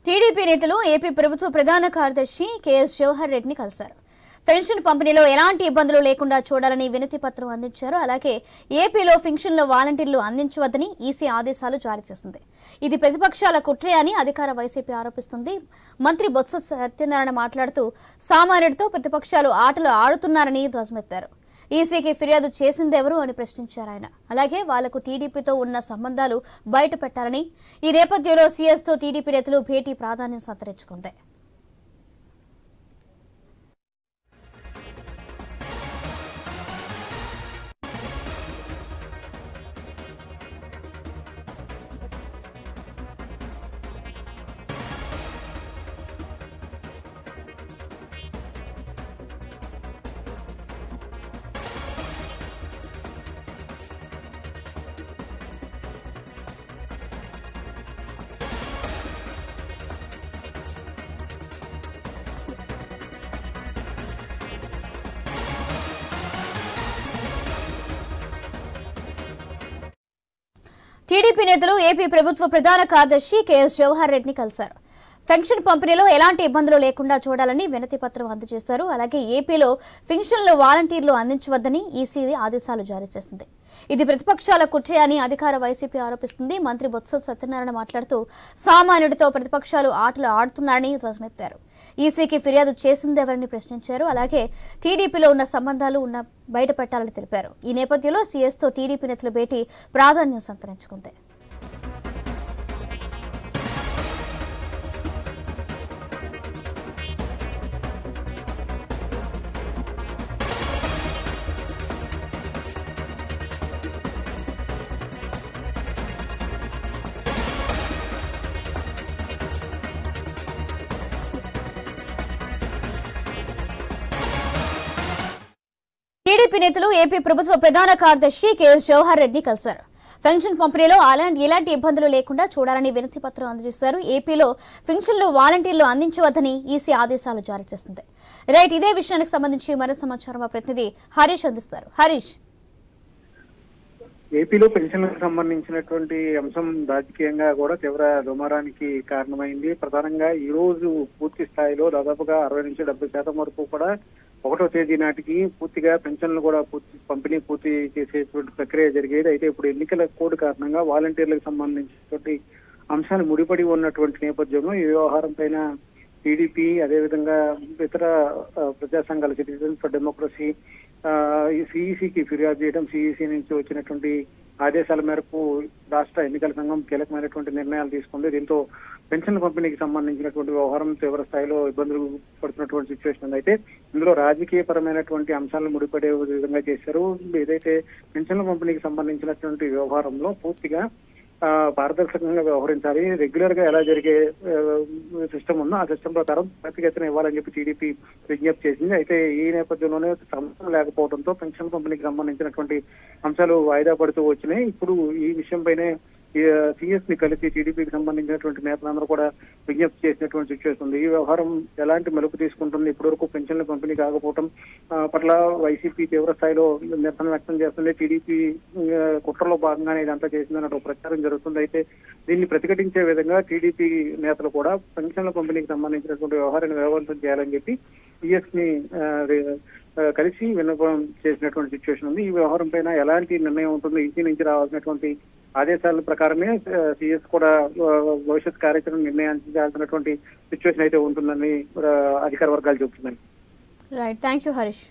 TDP నేతలు AP ప్రభుత్వ ప్రధాన కార్యదర్శి కేఎస్ జవహర్ రెడ్డిని కలిశారు. పెన్షన్ పంపిణీలో ఎలాంటి ఇబ్బందులు లేకుండా చూడాలని వినతి పత్రం అందించారు. అలాగే ఏపీలో పెన్షన్ల వాలంటీర్లు అందించవద్దని ఈసీ ఆదేశాలు జారీ చేసింది. ఇది ప్రతిపక్షాల కుట్రే అని అధికార వైసీపీ ఆరోపిస్తుంది. మంత్రి బొత్స సత్యనారాయణ మాట్లాడుతూ సామాన్యుడితో ప్రతిపక్షాలు ఆటలు ఆడుతున్నారని ధ్వజమెత్తారు. ఈసీకి ఫిర్యాదు చేసిందెవరు అని ప్రశ్నించారు ఆయన. అలాగే వాళ్లకు టీడీపీతో ఉన్న సంబంధాలు బయట పెట్టారని, ఈ నేపథ్యంలో సీఎస్తో టీడీపీ నేతలు భేటీ ప్రాధాన్యం సంతరించుకుంది. టీడీపీ నేతలు ఏపీ ప్రభుత్వ ప్రధాన కార్యదర్శి కేఎస్ జవహర్ రెడ్డిని కలిశారు. పెన్షన్ పంపిణీలో ఎలాంటి ఇబ్బందులు లేకుండా చూడాలని వినతి పత్రం అందజేశారు. అలాగే ఏపీలో పెన్షన్లు వాలంటీర్లు అందించవద్దని ఈసీ ఆదేశాలు జారీ చేసింది. ఇది ప్రతిపక్షాల కుట్రే అని అధికార వైసీపీ ఆరోపిస్తుంది. మంత్రి బొత్స సత్యనారాయణ మాట్లాడుతూ సామాన్యుడితో ప్రతిపక్షాలు ఆటలు ఆడుతున్నారని ధ్వజమెత్తారు. ఈసీకి ఫిర్యాదు చేసిందెవరని ప్రశ్నించారు. అలాగే టీడీపీలో ఉన్న సంబంధాలు బయట పెట్టాలని తెలిపారు. ఈ నేపథ్యంలో సీఎస్తో టీడీపీ నేతల భేటీ ప్రాధాన్యం సంతరించుకుంది. టీడీపీ నేతలు ఏపీ ప్రభుత్వ ప్రధాన కార్యదర్శి కేఎస్ జవహర్ రెడ్డిని కలిశారు. పెన్షన్ పంపిణీలో ఎలాంటి ఇబ్బందులు లేకుండా చూడాలని వినతి పత్రం అందజేశారు. ఏపీలో పెన్షన్లు వాలంటీర్లు అందించవద్దని ఈసీ ఆదేశాలు జారీ చేసింది. రైట్, ఇదే విషయానికి సంబంధించి మరింత సమాచారం మా ప్రతినిధి హరీష్ అందిస్తారు. హరీష్, ఏపీలో పెన్షన్లకు సంబంధించినటువంటి అంశం రాజకీయంగా కూడా తీవ్ర దుమారానికి కారణమైంది. ప్రధానంగా ఈ రోజు పూర్తి స్థాయిలో దాదాపుగా 60 నుంచి 70% వరకు కూడా 1వ తేదీ నాటికి పూర్తిగా పెన్షన్లు కూడా పంపిణీ పూర్తి చేసేటువంటి ప్రక్రియ జరిగేది. అయితే ఇప్పుడు ఎన్నికల కోడ్ కారణంగా వాలంటీర్లకు సంబంధించినటువంటి అంశాలు ముడిపడి ఉన్నటువంటి నేపథ్యంలో ఈ వ్యవహారం పైన టీడీపీ అదేవిధంగా ఇతర ప్రజా సంఘాల సిటిజన్స్ ఫర్ డెమోక్రసీ సిఈసికి ఫిర్యాదు చేయడం, సిఈసి నుంచి వచ్చినటువంటి ఆదేశాల మేరకు రాష్ట్ర ఎన్నికల సంఘం కీలకమైనటువంటి నిర్ణయాలు తీసుకుంది. దీంతో పెన్షన్ పంపిణీకి సంబంధించినటువంటి వ్యవహారం తీవ్ర స్థాయిలో ఇబ్బందులు పడుతున్నటువంటి సిచ్యువేషన్ ఉంది. అయితే ఇందులో రాజకీయపరమైనటువంటి అంశాలను ముడిపడే విధంగా చేశారు. ఏదైతే పెన్షన్ల పంపిణీకి సంబంధించినటువంటి వ్యవహారంలో పూర్తిగా పారదర్శకంగా వ్యవహరించాలి, రెగ్యులర్ గా ఎలా జరిగే సిస్టమ్ ఉందో ఆ సిస్టమ్ ప్రకారం ప్రతిగతిన ఇవ్వాలని చెప్పి టీడీపీ విజ్ఞప్తి చేసింది. అయితే ఈ నేపథ్యంలోనే సమస్య లేకపోవడంతో పెన్షన్ పంపిణీకి సంబంధించినటువంటి అంశాలు వాయిదా పడుతూ వచ్చినాయి. ఇప్పుడు ఈ విషయంపైనే సిఎస్ ని కలిసి టీడీపీకి సంబంధించినటువంటి నేతలందరూ కూడా విజ్ఞప్తి చేసినటువంటి సిచ్యువేషన్ ఉంది. ఈ వ్యవహారం ఎలాంటి మలుపు తీసుకుంటుంది, ఇప్పటి వరకు పెన్షన్ల పంపిణీ కాకపోవడం పట్ల వైసీపీ తీవ్ర స్థాయిలో నిరసన వ్యక్తం చేస్తుంది. టీడీపీ కుట్రలో భాగంగానే ఇదంతా చేసిందన్న ప్రచారం జరుగుతుంది. అయితే దీన్ని ప్రతిఘటించే విధంగా టీడీపీ నేతలు కూడా పెన్షన్ల పంపిణీకి సంబంధించినటువంటి వ్యవహారాన్ని వేగవంతం చేయాలని చెప్పి సిఎస్ ని కలిసి విన్నపం చేసినటువంటి సిచ్యువేషన్ ఉంది. ఈ వ్యవహారం పైన ఎలాంటి నిర్ణయం ఉంటుందో ఈసీ నుంచి రావాల్సినటువంటి ఆదేశాల ప్రకారమే సిఎస్ కూడా భవిష్యత్ కార్యాచరణ నిర్ణయించాల్సినటువంటి సిచ్యువేషన్ అయితే ఉంటుందని అధికార వర్గాలు చెబుతున్నాయి. Right, thank you Harish.